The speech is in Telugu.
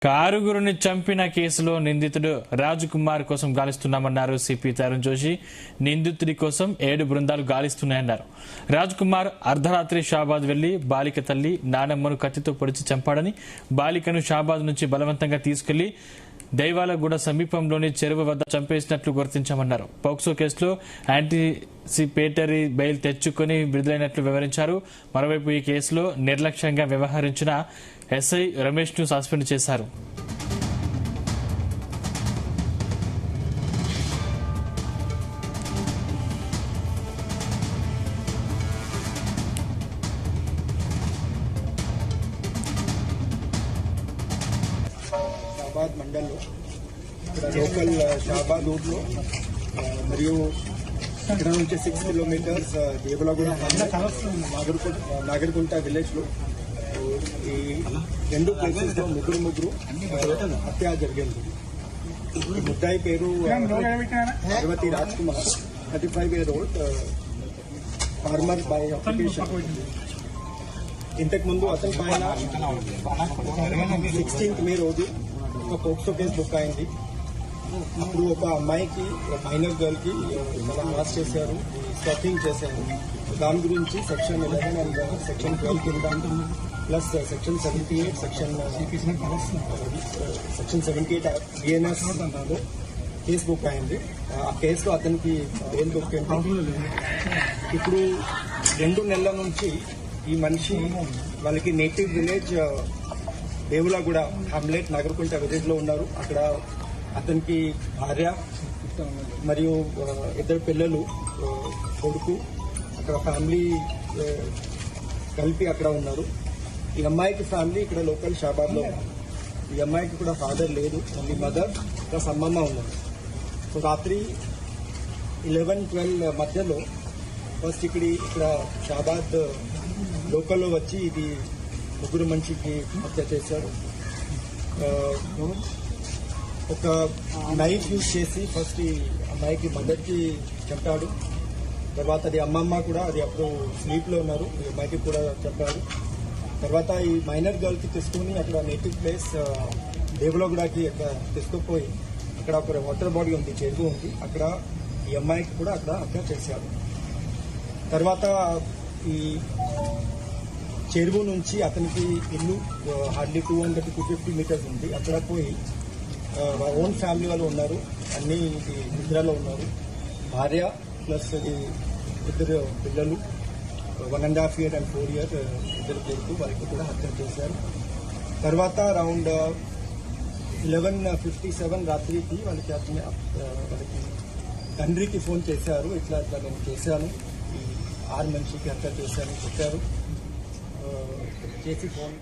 కారుగురుని చంపిన కేసులో నిందితుడు రాజ్ కుమార్ కోసం గాలిస్తున్నామన్నారు సిపి తరుణ్ జోషి. నిందితుడి కోసం 7 బృందాలు గాలిస్తున్నాయన్నారు. రాజ్ కుమార్ అర్ధరాత్రి షాబాద్ వెళ్లి బాలిక తల్లి నానమ్మను కత్తితో పొడిచి చంపాడని, బాలికను షాబాద్ నుంచి బలవంతంగా తీసుకెళ్లి దైవాలగూడ సమీపంలోని చెరువు వద్ద చంపేసినట్లు గుర్తించామన్నారు. పోక్సో కేసులో యాంటిసిపేటరీ బెయిల్ తెచ్చుకుని విడుదలైనట్లు వివరించారు. మరోవైపు ఈ కేసులో నిర్లక్ష్యంగా వ్యవహరించిన ఎస్ఐ రమేష్ ను సస్పెండ్ చేశారు. షాబాద్ మండల్లో లోకల్ షాబాద్ ఊర్లో మరియు ఇక్కడ నుంచి 6 కిలోమీటర్స్ దేవలగూడ నాగరికుంట విలేజ్ లో ఈ 2 ప్లేసెస్ లో ముగ్గురు హత్య జరిగింది. ముద్దాయి పేరు Parvati Raj Kumar, 35 years old, farmer by application. ఇంతకు ముందు అతని పైన 16th May రోజు ఒక పోక్సో కేసు బుక్ అయింది. అప్పుడు ఒక అమ్మాయికి, మైనర్ గర్ల్ కి అరెస్ట్ చేశారు, స్టాకింగ్ చేశారు. దాని గురించి సెక్షన్ 11 అండ్ సెక్షన్ 12 కింద plus section 78 section 78 BNS case book అయింది. ఆ కేసులో అతనికి బెయిల్ దొరికింది. ఇప్పుడు 2 నెలల నుంచి ఈ మనిషి వాళ్ళకి నేటివ్ విలేజ్ దేవులగూడ హామ్లెట్ నాగరికుంట విలేజ్ లో ఉన్నారు. అక్కడ అతనికి భార్య మరియు 2 పిల్లలు, కొడుకు, అక్కడ ఫ్యామిలీ కలిపి అక్కడ ఉన్నారు. ఈ అమ్మాయికి ఫ్యామిలీ ఇక్కడ లోకల్ షాబాద్ లో ఉన్నారు. ఈ అమ్మాయికి కూడా ఫాదర్ లేదు, ఓన్లీ మదర్ ప్లస్ అమ్మమ్మ ఉన్నారు. సో రాత్రి 11-12 మధ్యలో ఫస్ట్ ఇక్కడ షాబాద్ లోకల్లో వచ్చి ఇది ముగ్గురు మనిషికి హత్య చేశారు. ఒక నైఫ్ యూజ్ చేసి ఫస్ట్ ఈ అమ్మాయికి మదర్కి చంపాడు. తర్వాత అది అమ్మమ్మ కూడా, అది అప్పుడు స్లీప్ లో ఉన్నారు, ఈ అమ్మాయికి కూడా చంపాడు. తర్వాత ఈ మైనర్ గర్ల్ కి తీసుకుని అక్కడ నేటివ్ ప్లేస్ దేవలగూడకి అక్కడ తీసుకుపోయి అక్కడ ఒక వాటర్ బాడీ ఉంది, చెరువు ఉంది, అక్కడ ఈ అమ్మాయికి కూడా అక్కడ హత్య చేశారు. తర్వాత ఈ చెరువు నుంచి అతనికి ఇల్లు హార్డ్లీ 200-250 మీటర్స్ ఉంది. అక్కడ పోయి ఓన్ ఫ్యామిలీ వాళ్ళు ఉన్నారు, అన్ని నిద్రలో ఉన్నారు. భార్య ప్లస్ 2 పిల్లలు, 1.5 years and 4 years 2 కొడుకు, వారికి కూడా హత్య చేశారు. తర్వాత అరౌండ్ 11:57 రాత్రికి వాళ్ళకి తండ్రికి ఫోన్ చేశారు, ఇట్లా నేను చేశాను, ఈ 6 మనిషికి హత్య చేశాను చెప్పారు. చేసి ఫోన్